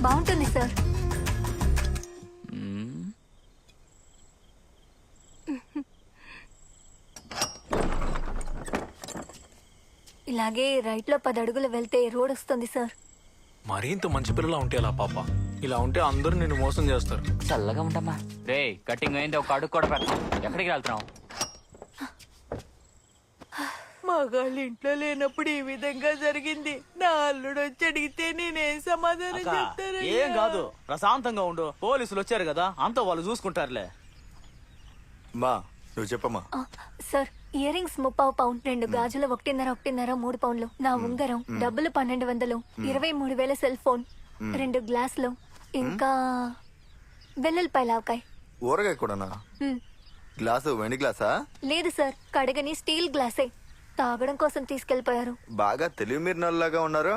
బాగుంటుంది సార్. ఇలాగే రైట్ లో 10 అడుగులు వెళ్తే రోడ్ వస్తుంది సార్. మరీ ఇంత మంచి పిల్లలా ఉంటే అలా పాప. ఇలా ఉంటే అందరూ నిన్ను మోసం చేస్తారు. చల్లగా ఉంటామా. రే కటింగ్ అయింది, ఒక అడుగు కూడా పెట్టాం. ఎక్కడికి వెళ్తున్నాం? మగాళ్ళు ఇంట్లో లేనప్పుడు ఈ విధంగా జరిగింది. నా అల్లుడు వచ్చి అడిగితే నేనేం సమాధానం చెప్తాను? ఏం కాదు, ప్రశాంతంగా ఉండు. పోలీసులు వచ్చారు కదా, అంతా వాళ్ళు చూసుకుంటారులే. మా నువ్వు చెప్పమ్మా. సార్, ఇయర్ రింగ్స్ 30 పౌండ్, 2 గాజులు 1.5 3 పౌండ్లు, నా ఉంగరం, డబ్బులు 1200, 23,000 సెల్ ఫోన్, 2 గ్లాసులు, ఇంకా వెల్లుల్లిపాయలు ఆవకాయ. ఊరగాయ కూడానా? గ్లాసు వెండి గ్లాసా? లేదు సార్, కడగని స్టీల్ గ్లాసే. తాగడం కోసం తీసుకెళ్లిపోయారు. బాగా తెలివి మీరు నల్లగా ఉన్నారు.